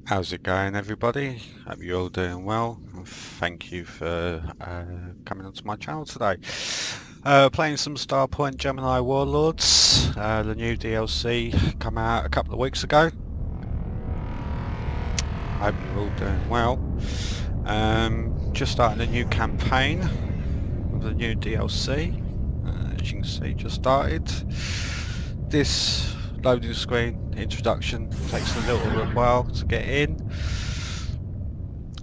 How's it going, everybody? Hope you're all doing well. Thank you for coming onto my channel today. Playing some Starpoint Gemini Warlords. The new DLC come out a couple of weeks ago. Hope you're all doing well. Just starting a new campaign with the new DLC. As you can see, just started. This loading screen introduction takes a little while to get in,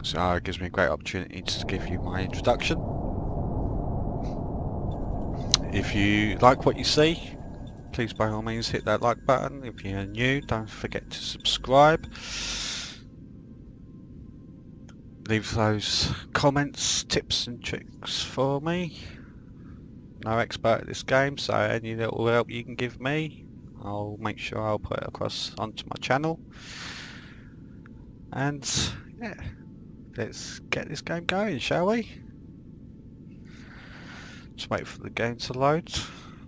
so it gives me a great opportunity to give you my introduction. If you like what you see, please by all means hit that like button. If you're new, don't forget to subscribe. Leave those comments, tips and tricks for me. No expert at this game, so any little help you can give me, I'll make sure I'll put it across onto my channel. And yeah, let's get this game going, shall we? Just wait for the game to load.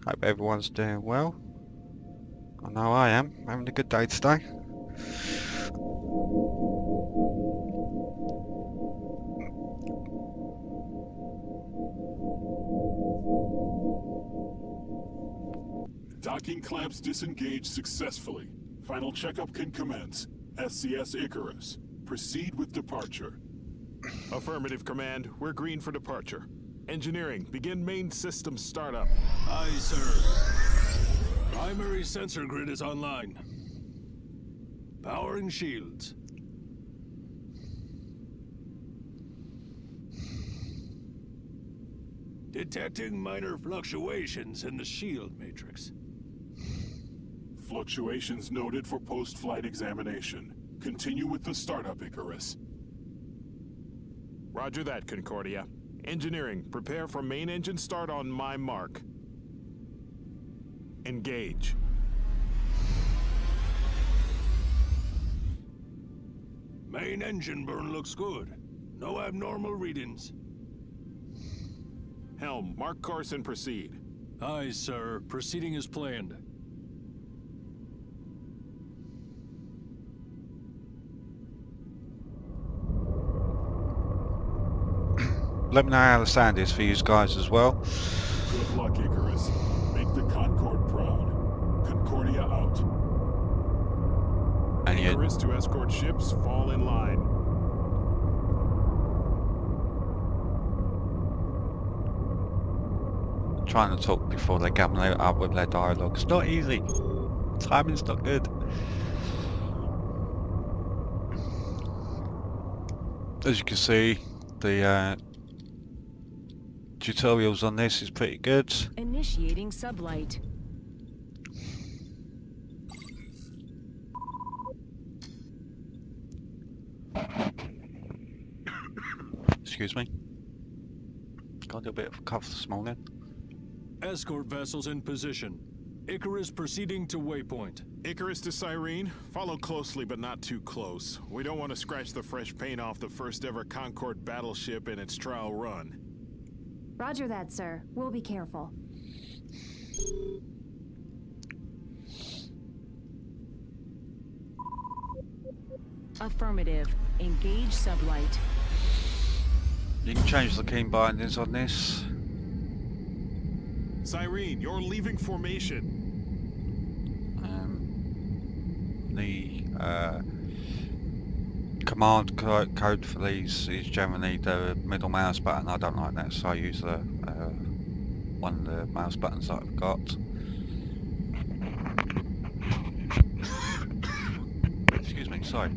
Hope everyone's doing well. I know I am. Having a good day today. Docking clamps disengaged successfully. Final checkup can commence. SCS Icarus. Proceed with departure. Affirmative, Command. We're green for departure. Engineering, begin main system startup. Aye, sir. Primary sensor grid is online. Powering shields. Detecting minor fluctuations in the shield matrix. Fluctuations noted for post-flight examination. Continue with the startup, Icarus. Roger that, Concordia. Engineering, prepare for main engine start on my mark. Engage. Main engine burn looks good. No abnormal readings. Helm, mark course and proceed. Aye, sir. Proceeding as planned. Let me know how the sound is for you guys as well. Good luck, Icarus. Make the Concorde proud. Concordia out. And you Icarus to escort ships, fall in line. trying to talk before they come up with their dialogue. It's not easy. Timing's not good. As you can see, the tutorials on this is pretty good. Initiating sublight. Excuse me. Got a little bit of a cough this morning. Escort vessels in position. Icarus proceeding to waypoint. Icarus to Cyrene, follow closely but not too close. We don't want to scratch the fresh paint off the first ever Concorde battleship in its trial run. Roger that, sir. We'll be careful. Affirmative. Engage sublight. You can change the key bindings on this. Cyrene, you're leaving formation. The command code for these is generally the middle mouse button. I don't like that, so I use the one of the mouse buttons that I've got. Excuse me, sorry.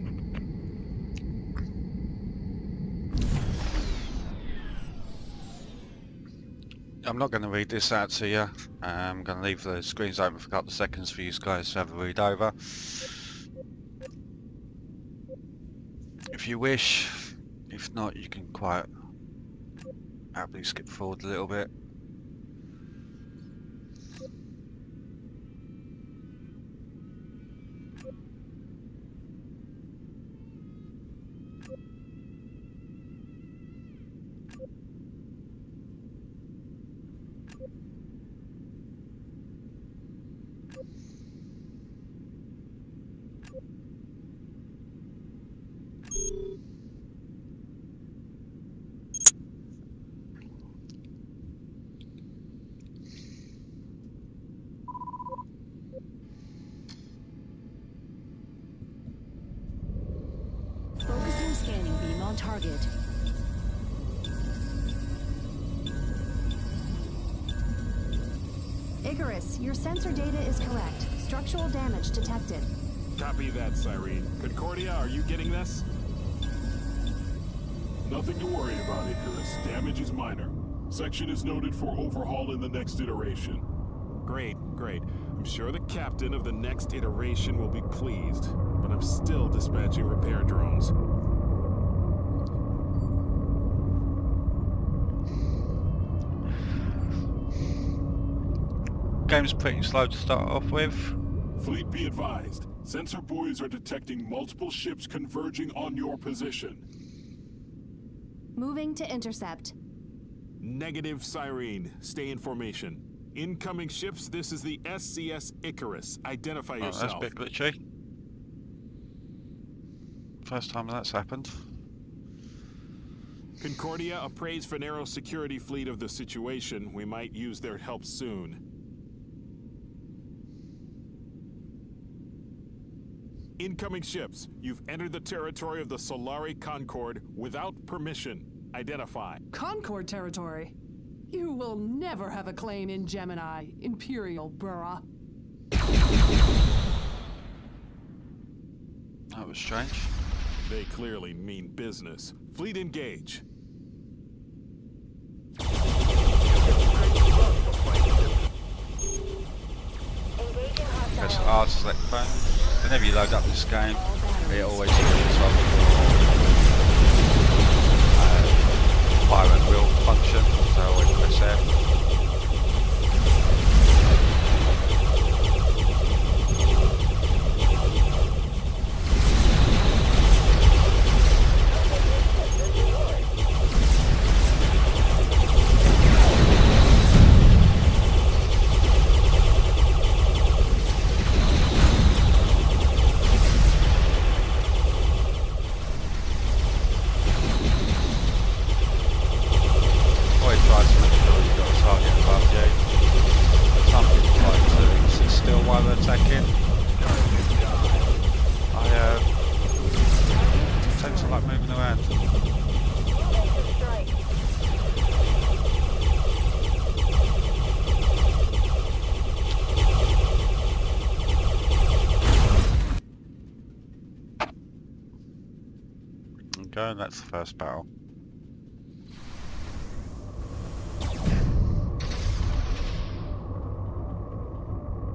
I'm not going to read this out to you. I'm going to leave the screens open for a couple of seconds for you guys to have a read over. If you wish. If not, you can quite happily skip forward a little bit. target. Icarus, your sensor data is correct. Structural damage detected. Copy that, Cyrene. Concordia, are you getting this? Nothing to worry about, Icarus. Damage is minor. Section is noted for overhaul in the next iteration. Great, great. I'm sure the captain of the next iteration will be pleased, but I'm still dispatching repair drones. Game's pretty slow to start off with. Fleet, be advised. Sensor buoys are detecting multiple ships converging on your position. Moving to intercept. Negative, Cyrene. Stay in formation. Incoming ships, this is the SCS Icarus. Identify Oh, that's a yourself. bit glitchy. First time that's happened. Concordia, appraise Venero security fleet of the situation. We might use their help soon. Incoming ships, you've entered the territory of the Solari Concord without permission. Identify. Concord territory? You will never have a claim in Gemini, Imperial Burra. That was strange. They clearly mean business. Fleet engage. Press R to select phone. Whenever you load up this game, it always switches on fire and wheel function, so I always press F. Always try to make sure you've got a target above you. Some people like to sit still while they're attacking. I tend to like moving around. Okay, and that's the first battle.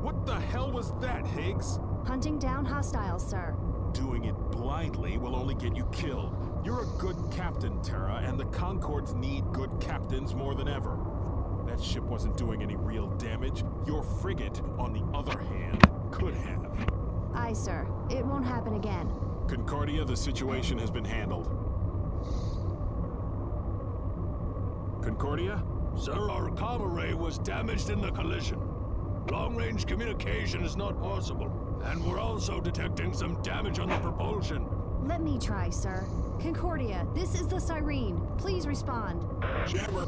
What the hell was that, Higgs? Hunting down hostiles, sir. Doing it blindly will only get you killed. You're a good captain, Terra, and the Concords need good captains more than ever. That ship wasn't doing any real damage. Your frigate, on the other hand, could have. Aye, sir. It won't happen again. Concordia, the situation has been handled. Concordia? Sir, our comm array was damaged in the collision. Long-range communication is not possible, and we're also detecting some damage on the propulsion. Let me try, sir. Concordia, this is the Cyrene. Please respond. Jammer!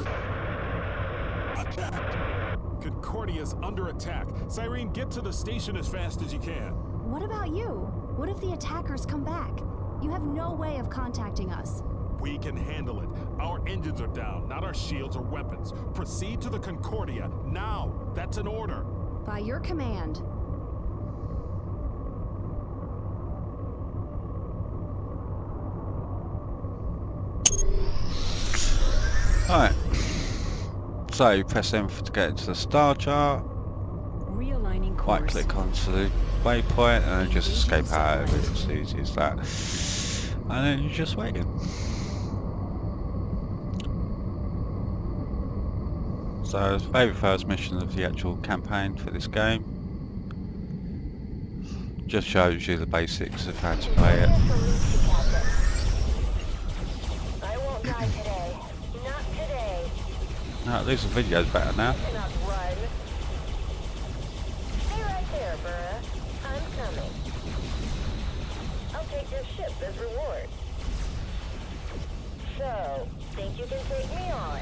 Attack! Concordia's under attack. Cyrene, get to the station as fast as you can. What about you? What if the attackers come back? You have no way of contacting us. We can handle it. Our engines are down, not our shields or weapons. Proceed to the Concordia, now! That's an order. By your command. Alright. So you press M to get into the star chart. Realigning course. Right click onto the waypoint and then just escape out of it. It's easy as that. And then you're just waiting. So it's the very first mission of the actual campaign for this game. Just shows you the basics of how to play it. I won't die today. Not today. Now at least the video's better now. Cannot run. Stay right there, Burra. I'm coming. I'll take your ship as reward. So, think you can take me on?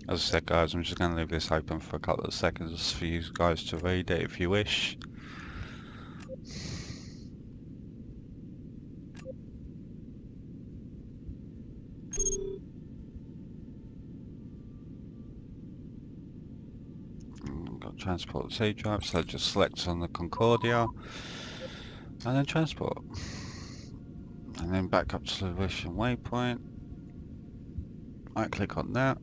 As I said, guys, I'm just going to leave this open for a couple of seconds for you guys to read it if you wish. Got transport sea drive, so just select on the Concordia and then transport. And then back up to the mission waypoint. Right click on that.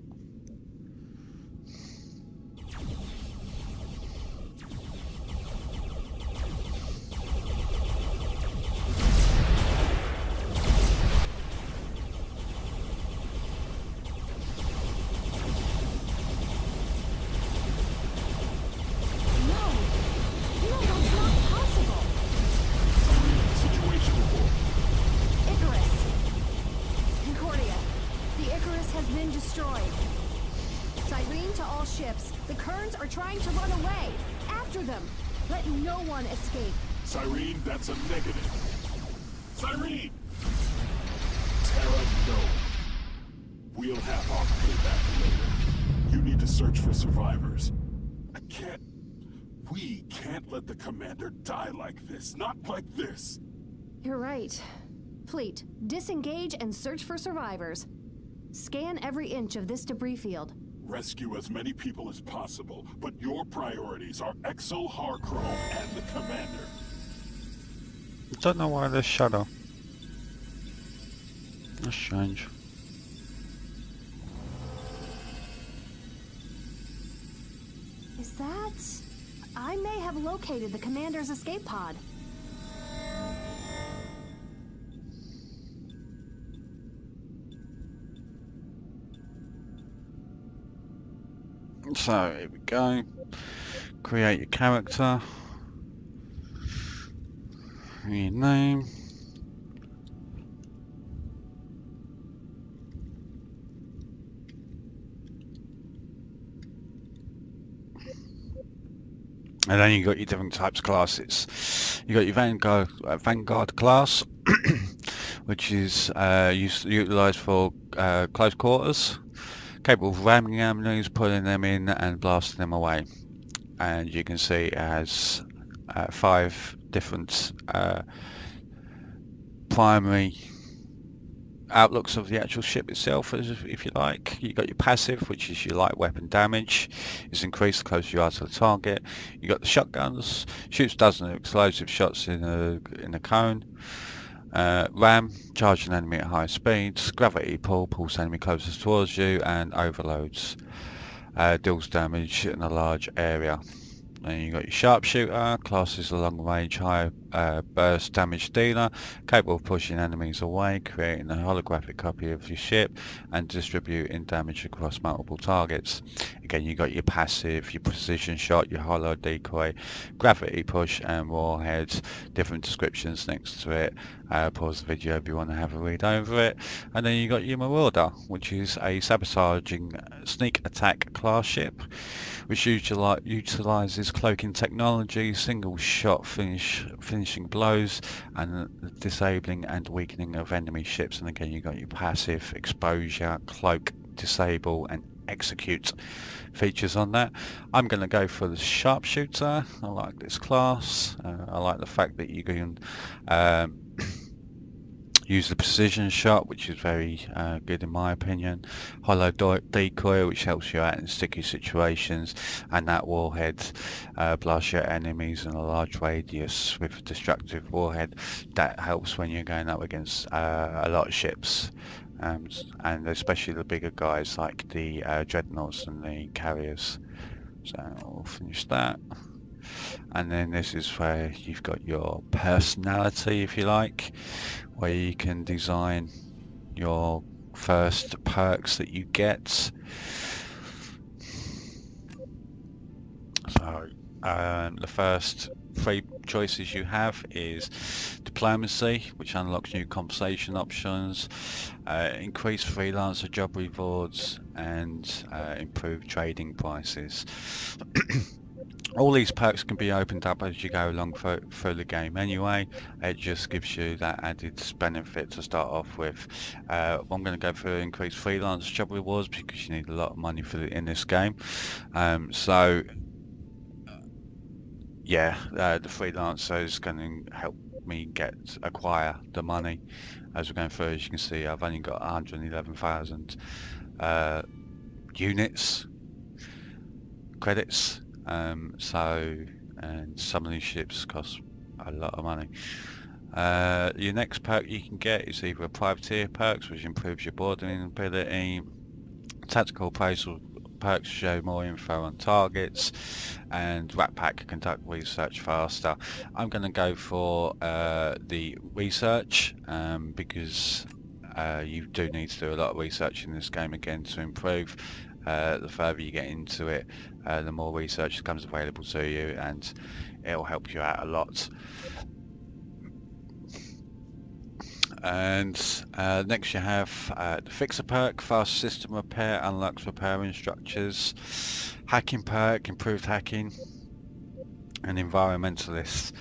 Situation report. Icarus! Concordia, the Icarus has been destroyed. Cyrene to all ships. The Kerns are trying to run away. After them. Let no one escape. Cyrene, that's a negative. Cyrene! Terra, no. We'll have our payback later. You need to search for survivors. We can't let the commander die like this. Not like this. You're right. Fleet, disengage and search for survivors. Scan every inch of this debris field. Rescue as many people as possible, but your priorities are Exo Harcrow and the commander. I don't know why there's shadow. That's strange. Is that... I may have located the commander's escape pod. So here we go. Create your character. Your name. And then you got your different types of classes. You got your Vanguard class, which is utilised for close quarters, capable of ramming enemies, pulling them in, and blasting them away. And you can see it has 5 different primary outlooks of the actual ship itself, if you like. You got your passive, which is your light weapon damage. It's increased the closer you are to the target. You got the shotguns, shoots dozens of explosive shots in a cone. Ram, charge an enemy at high speeds. Gravity pull, pulls enemy closest towards you, and overloads, deals damage in a large area. Then you got your sharpshooter, class is a long range high burst damage dealer, capable of pushing enemies away, creating a holographic copy of your ship and distributing damage across multiple targets. Again, you got your passive, your precision shot, your hollow decoy, gravity push and warheads, different descriptions next to it. Pause the video if you want to have a read over it. And then you got your Marauder, which is a sabotaging sneak attack class ship, which utilises cloaking technology, single shot finishing blows, and the disabling and weakening of enemy ships. And again, you got your passive, exposure, cloak, disable, and execute features on that. I'm going to go for the sharpshooter. I like this class. I like the fact that you can use the precision shot, which is very good in my opinion. Hollow decoy, which helps you out in sticky situations, and that warhead blasts your enemies in a large radius with a destructive warhead. That helps when you're going up against a lot of ships, and especially the bigger guys like the dreadnoughts and the carriers. So we'll finish that. And then this is where you've got your personality, if you like, where you can design your first perks that you get. So the first 3 choices you have is diplomacy, which unlocks new conversation options, increased freelancer job rewards, and improved trading prices. All these perks can be opened up as you go along through the game anyway. It just gives you that added benefit to start off with. I'm going to go for increased freelance job rewards because you need a lot of money in this game. Yeah, the freelancer is going to help me acquire the money as we're going through. As you can see, I've only got 111,000 units credits. And some of these ships cost a lot of money. Your next perk you can get is either a privateer perks, which improves your boarding ability. Tactical appraisal perks show more info on targets, and Rat Pack conduct research faster. I'm going to go for the research because you do need to do a lot of research in this game again to improve. The further you get into it, the more research becomes available to you, and it'll help you out a lot. And next you have the Fixer perk, fast system repair, unlocks repairing structures. Hacking perk, improved hacking. And environmentalist,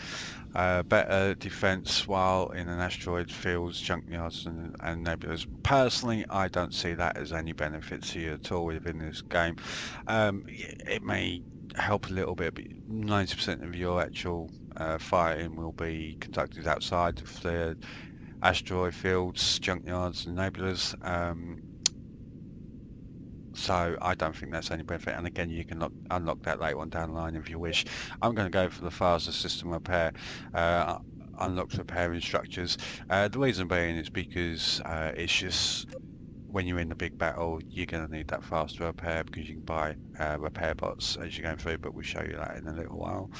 better defense while in an asteroid fields, junkyards and nebulas. Personally, I don't see that as any benefit to you at all within this game. It may help a little bit, but 90% of your actual fighting will be conducted outside of the asteroid fields, junkyards and nebulas. So I don't think that's any benefit, and again you can unlock that later on down the line if you wish. I'm going to go for the faster system repair, unlocks repairing structures. The reason being is because it's just when you're in the big battle you're going to need that faster repair, because you can buy repair bots as you're going through, but we'll show you that in a little while.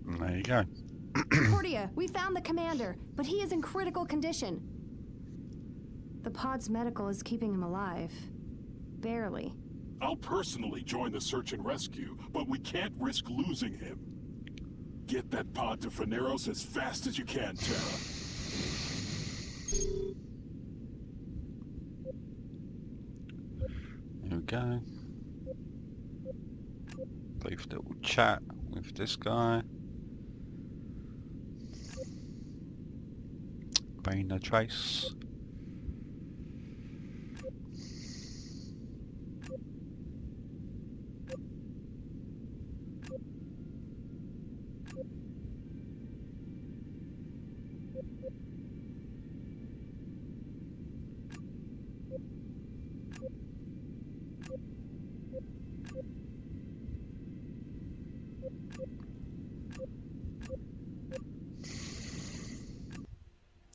And there you go. Concordia, we found the commander, but he is in critical condition. The pod's medical is keeping him alive. Barely. I'll personally join the search and rescue, but we can't risk losing him. Get that pod to Faneros as fast as you can, Terra. Here we go. Brief little chat with this guy. Bring the trace.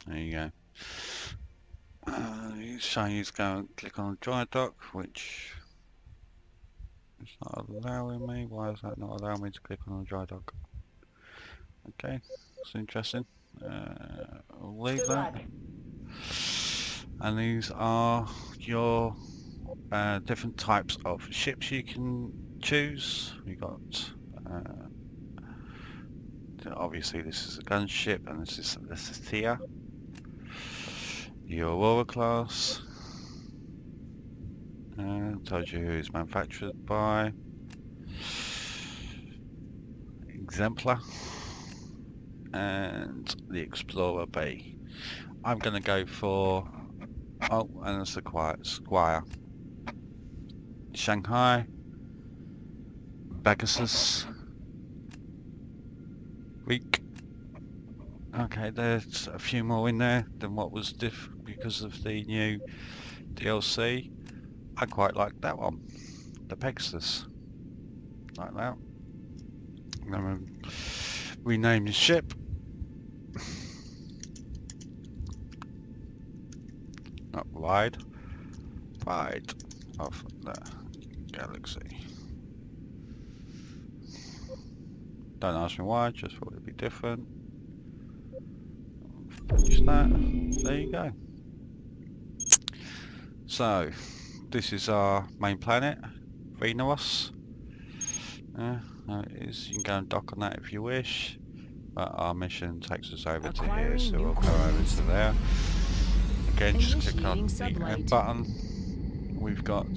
There you go. He's saying he's going to click on dry dock, which is not allowing me. Why is that not allowing me to click on a dry dock? Okay, that's interesting. I'll leave that. And these are your different types of ships you can choose. We got obviously this is a gunship, and this is the Thea. Your Aurora class. Tells you who it's manufactured by. Exemplar. And the Explorer B. I'm going to go for... Oh, and it's the Squire. Shanghai. Pegasus. Reek. Okay, there's a few more in there than what was because of the new DLC. I quite like that one, the Pegasus, like that. I'm going to rename the ship. Not Pride of the Galaxy. Don't ask me why, just thought it'd be different. Just that. There you go. So this is our main planet, Veneros. There it is. You can go and dock on that if you wish, but our mission takes us over to here, so we'll go over to there. Again, just click on the M button. we've got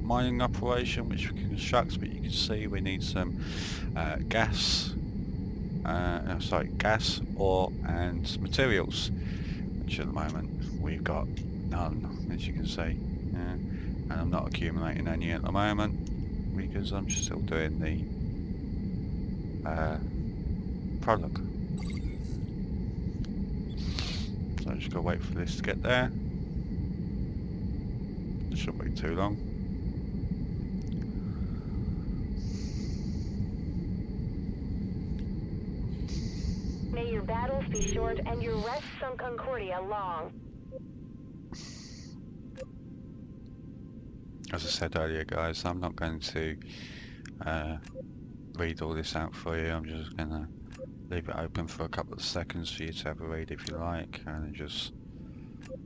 mining operation which we can construct, but you can see we need some gas, ore and materials, which at the moment we've got none, as you can see. And I'm not accumulating any at the moment because I'm still doing the prologue. So I just gotta wait for this to get there. It shouldn't be too long. May your battles be short and your rests on Concordia long. As I said earlier, guys, I'm not going to read all this out for you. I'm just going to leave it open for a couple of seconds for you to have a read if you like, and then just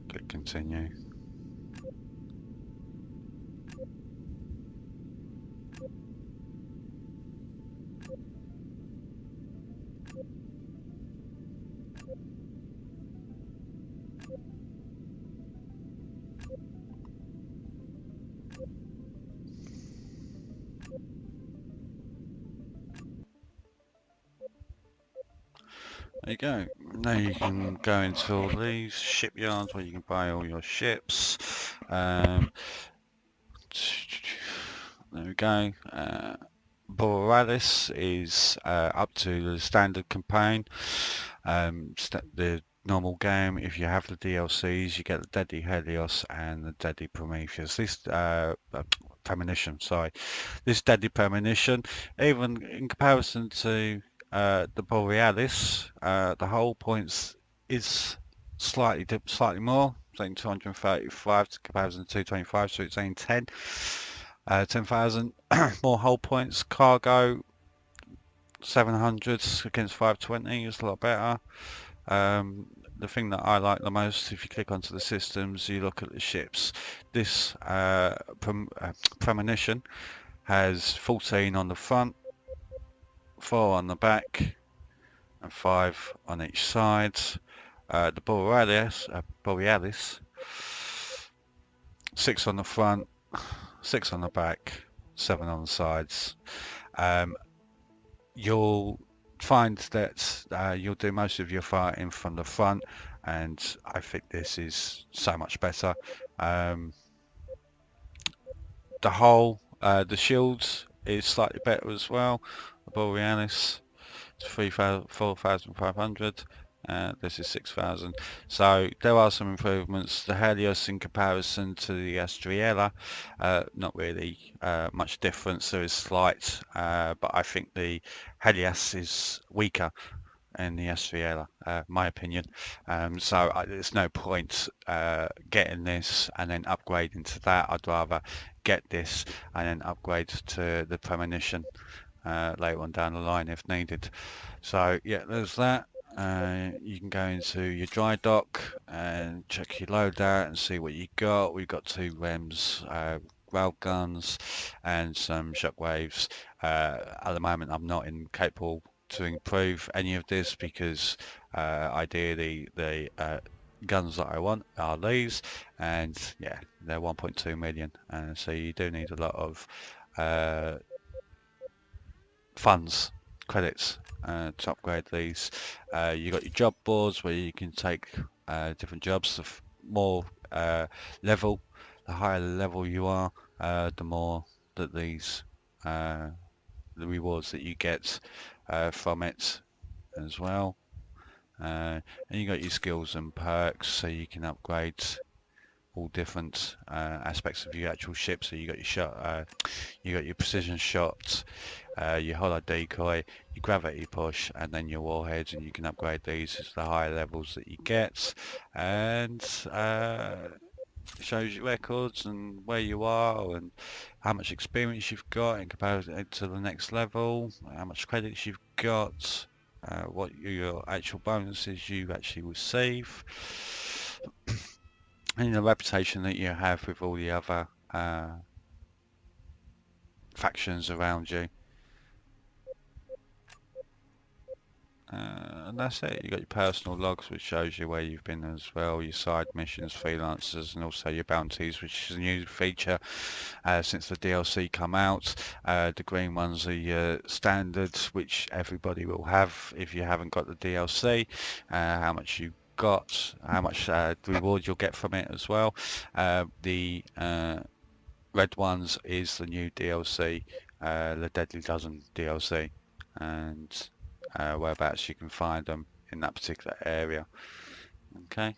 click continue. There you go. Now you can go into all these shipyards where you can buy all your ships. There we go. Borealis is up to the standard campaign. The normal game, if you have the DLCs, you get the Deadly Helios and the Deadly Prometheus. This Premonition, sorry. This Deadly Premonition, even in comparison to the Borealis, the hull points is slightly more, saying 235 to comparison to 225, so it's saying 10,000 more hull points. Cargo 700 against 520 is a lot better. The thing that I like the most, if you click onto the systems, you look at the ships. This Premonition has 14 on the front, 4 on the back, and 5 on each side. The Borealis, 6 on the front, 6 on the back, 7 on the sides. You'll find that you'll do most of your fighting from the front, and I think this is so much better. The hull, the shields is slightly better as well. The Borealis is 4,500. This is 6,000. So there are some improvements. The Helios in comparison to the Estrella, not really much difference. There is slight, but I think the Helios is weaker in the Estrella, my opinion. So there's no point getting this and then upgrading to that. I'd rather get this and then upgrade to the Premonition later on down the line if needed. So yeah, there's that. You can go into your dry dock and check your loadout and see what you got. We've got 2 REMs, rail guns and some shockwaves. At the moment I'm not capable to improve any of this because ideally the guns that I want are these, and yeah, they're 1.2 million, so you do need a lot of funds, credits to upgrade these. You got your job boards where you can take different jobs. The more level, the higher level you are, the more that these the rewards that you get from it as well. And you got your skills and perks, so you can upgrade all different aspects of your actual ship. So you got your shot, you got your precision shots, your holo decoy, your gravity push, and then your warheads, and you can upgrade these as the higher levels that you get. And shows your records and where you are and how much experience you've got in comparison to the next level, how much credits you've got, what your actual bonuses you actually receive, and the reputation that you have with all the other factions around you. And that's it. You've got your personal logs, which shows you where you've been as well, your side missions, freelancers, and also your bounties, which is a new feature since the DLC come out. The green ones are your standards, which everybody will have if you haven't got the DLC. How much you got, how much reward you'll get from it as well. The red ones is the new DLC, the Deadly Dozen DLC, and whereabouts you can find them in that particular area. Okay,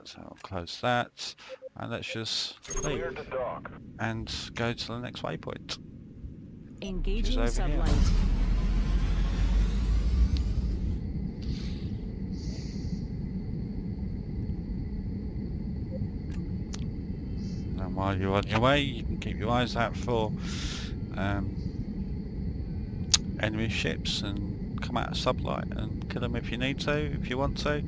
so I'll close that, and let's just leave and go to the next waypoint. Engaging over here. sublight. And while you're on your way, you can keep your eyes out for enemy ships and come out of sublight and kill them if you need to, if you want to.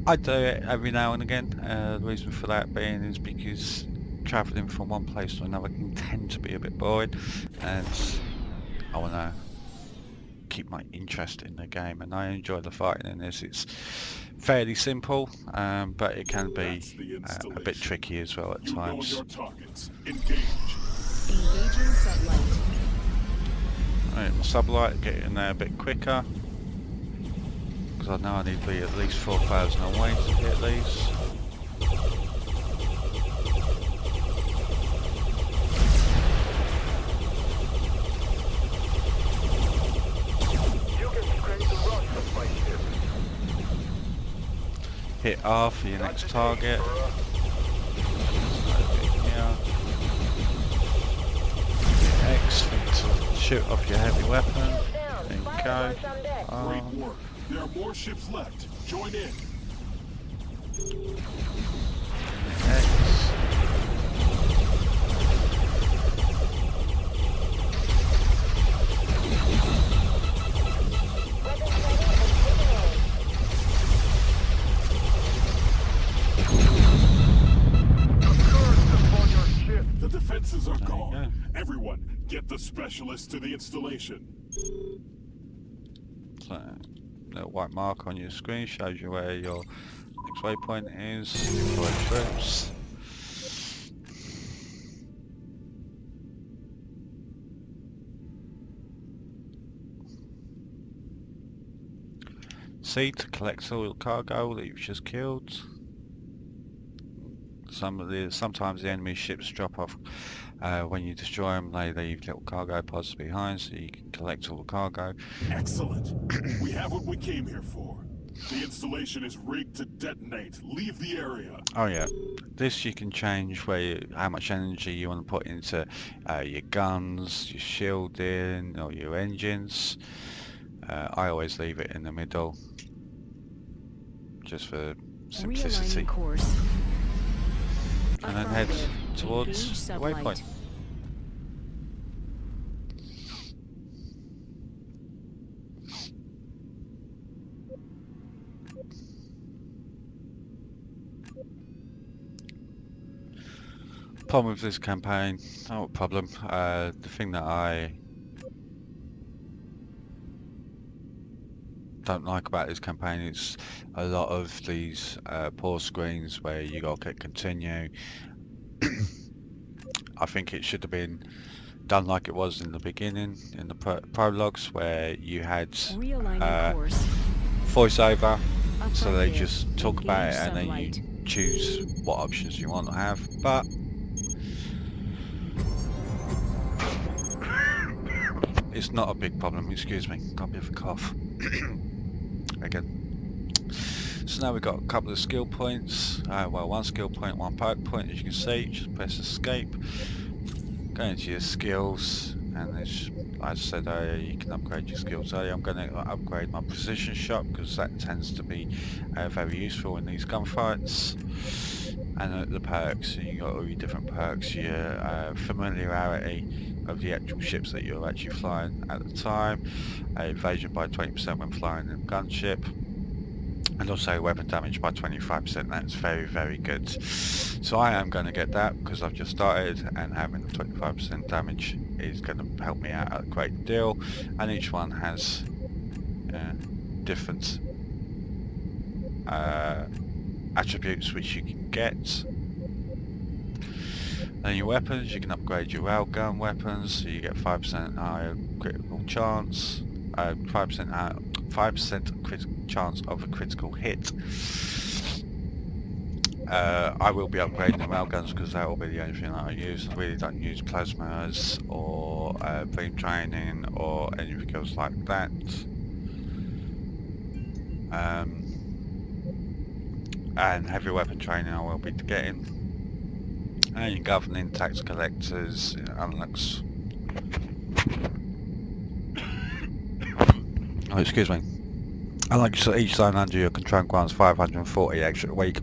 I do it every now and again. The reason for that being is because travelling from one place to another can tend to be a bit boring, and I want to keep my interest in the game, and I enjoy the fighting in this. It's fairly simple, but it can be a bit tricky as well at times. You know your targets. Engage. Engaging sublight. Right, my sublight, get in there a bit quicker, because I know I need to be at least 4,000 away to hit these. Hit R for your next target. Here. Hit X to shoot off your heavy weapon. There you go. Great work. There are more ships left. Join in. Hit X. The defenses are gone. Everyone, get the specialist to the installation. So, little white mark on your screen shows you where your next waypoint is. Deploy troops. C to collect all the cargo that you've just killed. Sometimes the enemy ships drop off when you destroy them. They leave little cargo pods behind, so you can collect all the cargo. Excellent. We have what we came here for. The installation is rigged to detonate. Leave the area. Oh yeah, this you can change how much energy you want to put into your guns, your shielding, or your engines. I always leave it in the middle, just for simplicity. Realigning course. And then head Affirmative. towards Engage the sublight. waypoint. Problem with this campaign, not a problem. The thing that I don't like about this campaign is a lot of these pause screens where you gotta click continue. I think it should have been done like it was in the beginning, in the prologues, where you had Realigning course. voiceover, so they Affirmative. just talk about it Engage and then sublight. you choose what options you want to have. But it's not a big problem. Excuse me, got a bit of a cough. Again. So now we've got a couple of skill points. Well, one skill point, one perk point. As you can see, just press escape. Go into your skills, and as I said earlier, you can upgrade your skills earlier. I'm going to upgrade my precision shot because that tends to be very useful in these gunfights. And the perks, you got all your different perks, your familiarity of the actual ships that you're actually flying at the time, evasion by 20% when flying in a gunship, and also weapon damage by 25%. That's very, very good. So I am going to get that because I've just started, and having the 25% damage is going to help me out a great deal. And each one has different attributes which you can get. Then your weapons, you can upgrade your railgun weapons, so you get 5% higher critical chance, 5% chance of a critical hit. I will be upgrading the railguns because that will be the only thing that I use. I really don't use plasmas or beam training or anything else like that. And heavy weapon training I will be getting. And your governing tax collectors, unlocks. Oh, excuse me. Unlocks each zone under your control grants 540 extra a week.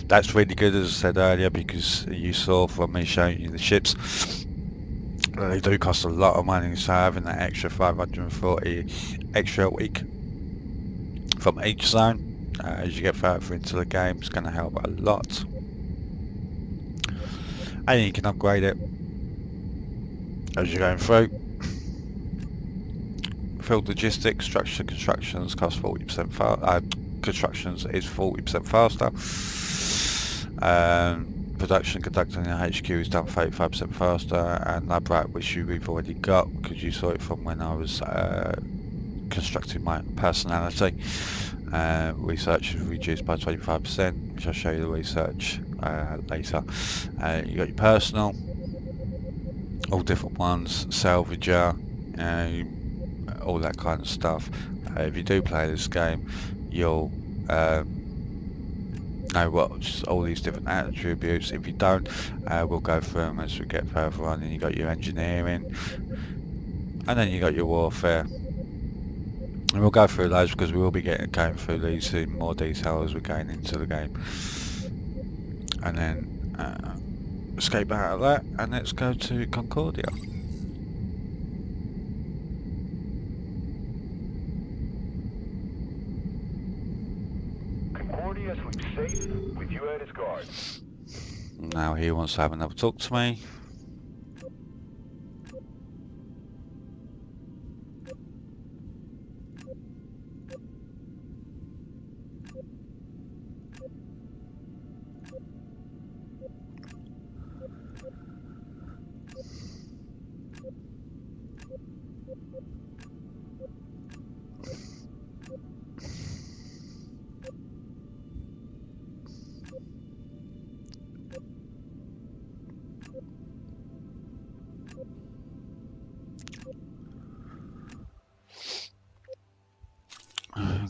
That's really good, as I said earlier, because you saw from me showing you the ships, they do cost a lot of money, so having that extra 540 extra a week from each zone as you get further into the game is going to help a lot. And you can upgrade it as you're going through. Field logistics, structure constructions cost 40% faster. Constructions is 40% faster. Production conducted in the HQ is done 35% faster, and lab rat, which we've already got because you saw it from when I was constructing my personality. Research is reduced by 25%, which I'll show you the research later. You got your personal, all different ones, salvager, all that kind of stuff. If you do play this game, you'll know what all these different attributes. If you don't, we'll go through them as we get further on. And you got your engineering, and then you got your warfare, and we'll go through those because we will be going through these in more detail as we're going into the game. And then escape out of that, and let's go to Concordia. Concordia sweeps safe with you at his guard. Now he wants to have another talk to me.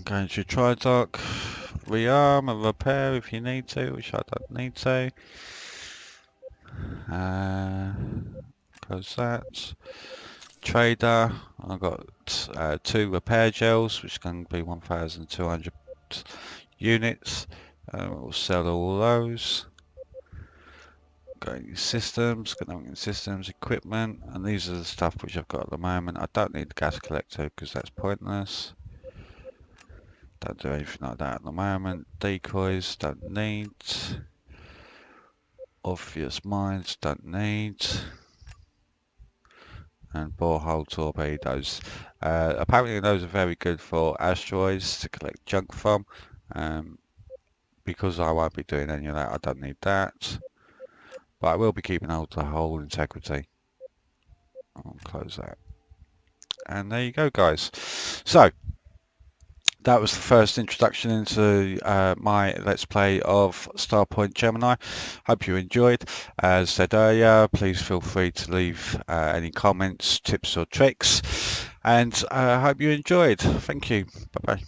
Going to Tridoc, rearm and repair if you need to, which I don't need to. Close that. Trader, I've got 2 repair gels, which can be 1,200 units. We'll sell all those. Going systems, equipment, and these are the stuff which I've got at the moment. I don't need the gas collector because that's pointless. Don't do anything like that at the moment. Decoys, don't need. Obvious mines, don't need. And borehole torpedoes. Apparently those are very good for asteroids to collect junk from. Because I won't be doing any of that, I don't need that. But I will be keeping hold of the hull integrity. I'll close that. And there you go, guys. So that was the first introduction into my Let's Play of Starpoint Gemini. Hope you enjoyed. As said earlier, please feel free to leave any comments, tips or tricks. And I hope you enjoyed. Thank you. Bye-bye.